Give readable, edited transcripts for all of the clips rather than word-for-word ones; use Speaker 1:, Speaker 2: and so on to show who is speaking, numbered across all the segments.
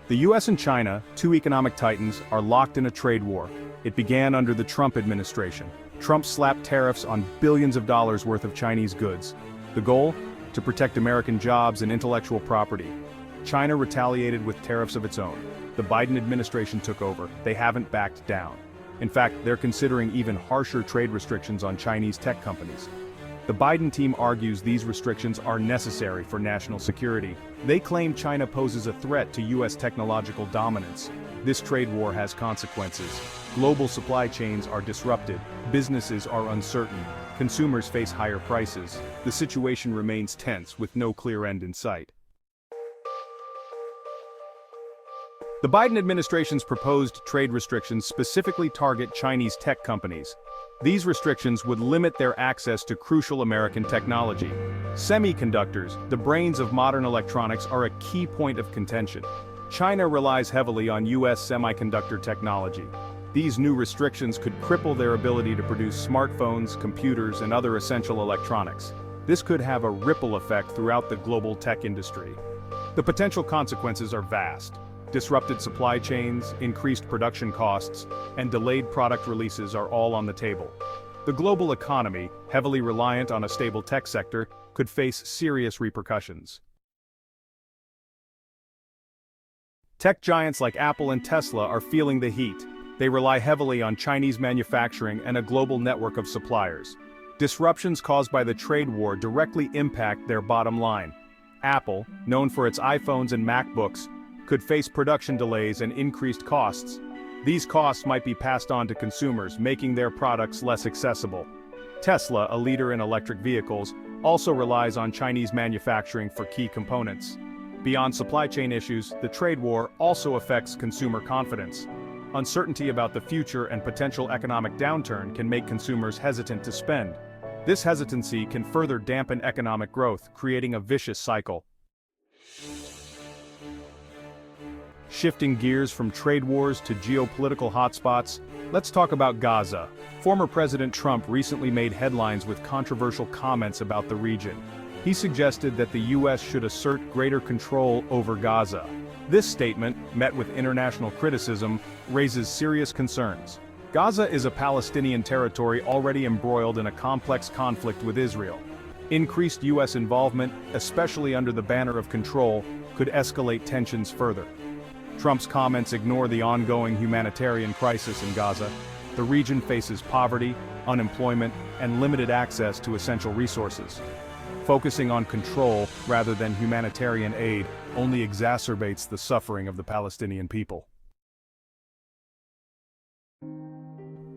Speaker 1: The US and China, two economic titans, are locked in a trade war. It began under the Trump administration. Trump slapped tariffs on billions of dollars worth of Chinese goods. The goal? To protect American jobs and intellectual property. China retaliated with tariffs of its own. The Biden administration took over. They haven't backed down. In fact, they're considering even harsher trade restrictions on Chinese tech companies. The Biden team argues these restrictions are necessary for national security. They claim China poses a threat to US technological dominance. This trade war has consequences. Global supply chains are disrupted, businesses are uncertain, consumers face higher prices. The situation remains tense with no clear end in sight. The Biden administration's proposed trade restrictions specifically target Chinese tech companies. These restrictions would limit their access to crucial American technology. Semiconductors, the brains of modern electronics, are a key point of contention. China relies heavily on US semiconductor technology. These new restrictions could cripple their ability to produce smartphones, computers, and other essential electronics. This could have a ripple effect throughout the global tech industry. The potential consequences are vast. Disrupted supply chains, increased production costs, and delayed product releases are all on the table. The global economy, heavily reliant on a stable tech sector, could face serious repercussions. Tech giants like Apple and Tesla are feeling the heat. They rely heavily on Chinese manufacturing and a global network of suppliers. Disruptions caused by the trade war directly impact their bottom line. Apple, known for its iPhones and MacBooks, could face production delays and increased costs. These costs might be passed on to consumers, making their products less accessible. Tesla, a leader in electric vehicles, also relies on Chinese manufacturing for key components. Beyond supply chain issues, the trade war also affects consumer confidence. Uncertainty about the future and potential economic downturn can make consumers hesitant to spend. This hesitancy can further dampen economic growth, creating a vicious cycle. Shifting gears from trade wars to geopolitical hotspots, let's talk about Gaza. Former President Trump recently made headlines with controversial comments about the region. He suggested that the US should assert greater control over Gaza. This statement, met with international criticism, raises serious concerns. Gaza is a Palestinian territory already embroiled in a complex conflict with Israel. Increased US involvement, especially under the banner of control, could escalate tensions further. Trump's comments ignore the ongoing humanitarian crisis in Gaza. The region faces poverty, unemployment, and limited access to essential resources. Focusing on control rather than humanitarian aid only exacerbates the suffering of the Palestinian people.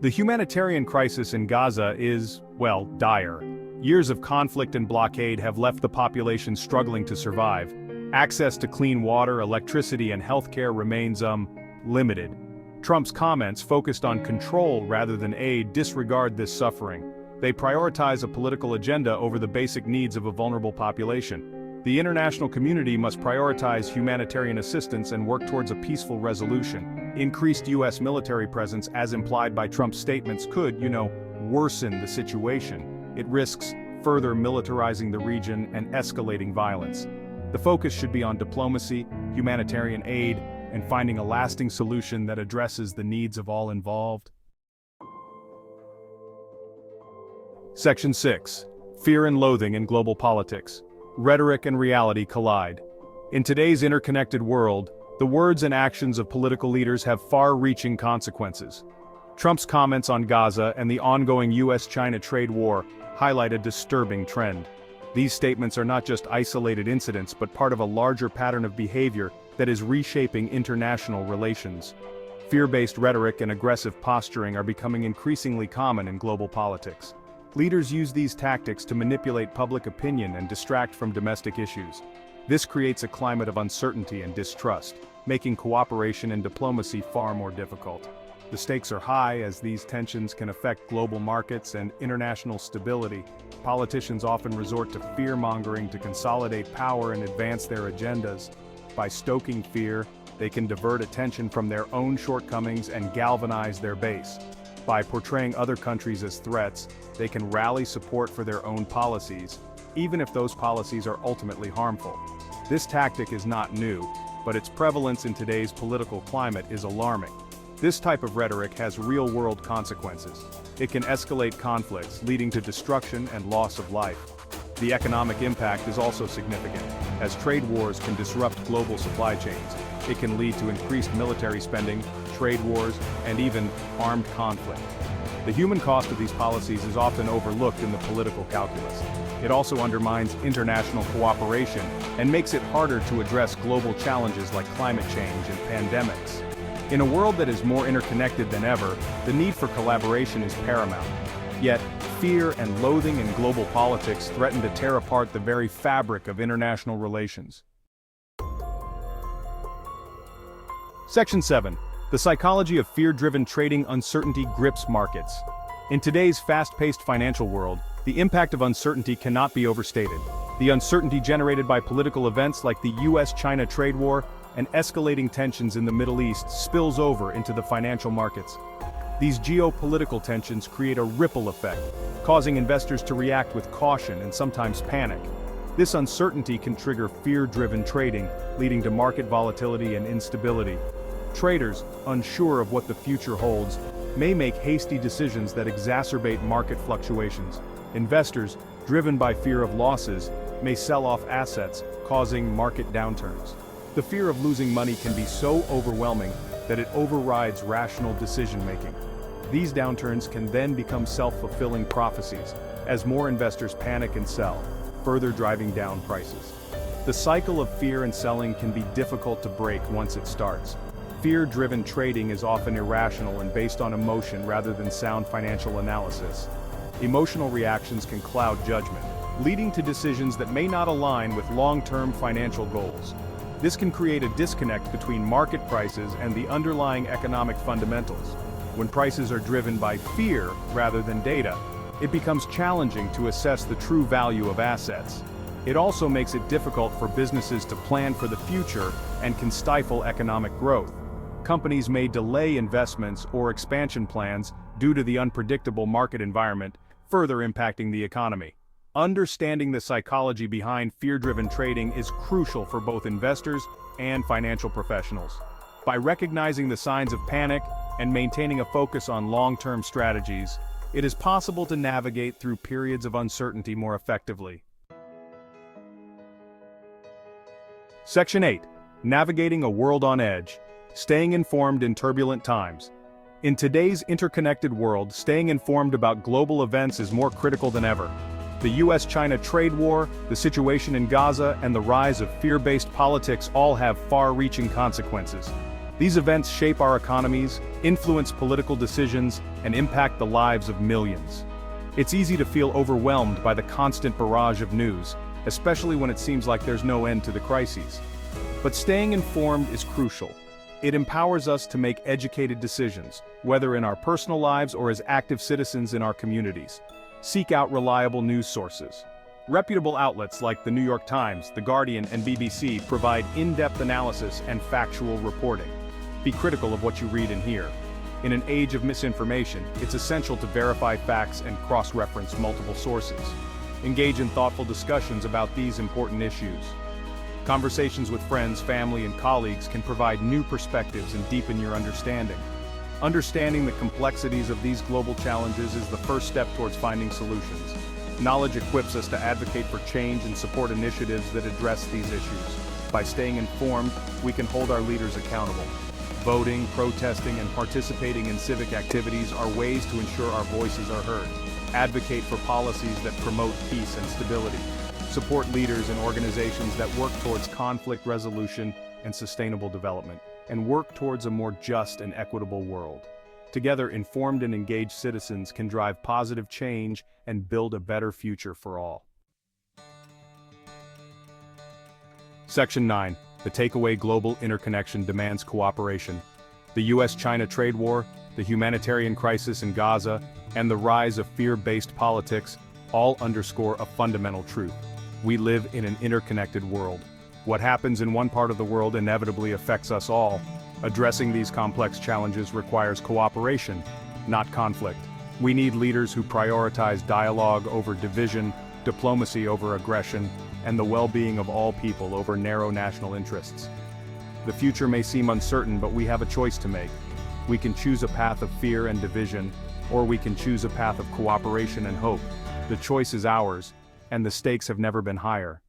Speaker 1: The humanitarian crisis in Gaza is, well, dire. Years of conflict and blockade have left the population struggling to survive. Access to clean water, electricity, and healthcare remains, limited. Trump's comments, focused on control rather than aid, disregard this suffering. They prioritize a political agenda over the basic needs of a vulnerable population. The international community must prioritize humanitarian assistance and work towards a peaceful resolution. Increased US military presence, as implied by Trump's statements, could, worsen the situation. It risks further militarizing the region and escalating violence. The focus should be on diplomacy, humanitarian aid, and finding a lasting solution that addresses the needs of all involved. Section 6. Fear and loathing in global politics. Rhetoric and reality collide. In today's interconnected world, the words and actions of political leaders have far-reaching consequences. Trump's comments on Gaza and the ongoing US-China trade war highlight a disturbing trend. These statements are not just isolated incidents but part of a larger pattern of behavior that is reshaping international relations. Fear-based rhetoric and aggressive posturing are becoming increasingly common in global politics. Leaders use these tactics to manipulate public opinion and distract from domestic issues. This creates a climate of uncertainty and distrust, making cooperation and diplomacy far more difficult. The stakes are high as these tensions can affect global markets and international stability. Politicians often resort to fear-mongering to consolidate power and advance their agendas. By stoking fear, they can divert attention from their own shortcomings and galvanize their base. By portraying other countries as threats, they can rally support for their own policies, even if those policies are ultimately harmful. This tactic is not new. but its prevalence in today's political climate is alarming. This type of rhetoric has real-world consequences. It can escalate conflicts, leading to destruction and loss of life. The economic impact is also significant, as trade wars can disrupt global supply chains. It can lead to increased military spending, trade wars, and even armed conflict. The human cost of these policies is often overlooked in the political calculus. It also undermines international cooperation and makes it harder to address global challenges like climate change and pandemics. In a world that is more interconnected than ever, the need for collaboration is paramount. Yet, fear and loathing in global politics threaten to tear apart the very fabric of international relations. Section 7. The psychology of fear-driven trading uncertainty grips markets. In today's fast-paced financial world, the impact of uncertainty cannot be overstated. The uncertainty generated by political events like the US-China trade war and escalating tensions in the Middle East spills over into the financial markets. These geopolitical tensions create a ripple effect, causing investors to react with caution and sometimes panic. This uncertainty can trigger fear-driven trading, leading to market volatility and instability. Traders, unsure of what the future holds, may make hasty decisions that exacerbate market fluctuations. Investors, driven by fear of losses, may sell off assets, causing market downturns. The fear of losing money can be so overwhelming that it overrides rational decision-making. These downturns can then become self-fulfilling prophecies, as more investors panic and sell, further driving down prices. The cycle of fear and selling can be difficult to break once it starts. Fear-driven trading is often irrational and based on emotion rather than sound financial analysis. Emotional reactions can cloud judgment, leading to decisions that may not align with long-term financial goals. This can create a disconnect between market prices and the underlying economic fundamentals. When prices are driven by fear rather than data, it becomes challenging to assess the true value of assets. It also makes it difficult for businesses to plan for the future and can stifle economic growth. Companies may delay investments or expansion plans due to the unpredictable market environment, further impacting the economy. Understanding the psychology behind fear-driven trading is crucial for both investors and financial professionals. By recognizing the signs of panic and maintaining a focus on long-term strategies, it is possible to navigate through periods of uncertainty more effectively. Section 8. Navigating a world on edge. Staying informed in turbulent times. In today's interconnected world, staying informed about global events is more critical than ever. The US-China trade war, the situation in Gaza, and the rise of fear-based politics all have far-reaching consequences. These events shape our economies, influence political decisions, and impact the lives of millions. It's easy to feel overwhelmed by the constant barrage of news, especially when it seems like there's no end to the crises. But staying informed is crucial. It empowers us to make educated decisions, whether in our personal lives or as active citizens in our communities. Seek out reliable news sources. Reputable outlets like the New York Times, The Guardian, and BBC provide in-depth analysis and factual reporting. Be critical of what you read and hear. In an age of misinformation, it's essential to verify facts and cross-reference multiple sources. Engage in thoughtful discussions about these important issues. Conversations with friends, family, and colleagues can provide new perspectives and deepen your understanding. Understanding the complexities of these global challenges is the first step towards finding solutions. Knowledge equips us to advocate for change and support initiatives that address these issues. By staying informed, we can hold our leaders accountable. Voting, protesting, and participating in civic activities are ways to ensure our voices are heard. Advocate for policies that promote peace and stability. Support leaders and organizations that work towards conflict resolution and sustainable development, and work towards a more just and equitable world. Together, informed and engaged citizens can drive positive change and build a better future for all. Section 9. The takeaway: global interconnection demands cooperation. The US-China trade war, the humanitarian crisis in Gaza, and the rise of fear-based politics all underscore a fundamental truth. We live in an interconnected world. What happens in one part of the world inevitably affects us all. Addressing these complex challenges requires cooperation, not conflict. We need leaders who prioritize dialogue over division, diplomacy over aggression, and the well-being of all people over narrow national interests. The future may seem uncertain, but we have a choice to make. We can choose a path of fear and division, or we can choose a path of cooperation and hope. The choice is ours, and the stakes have never been higher.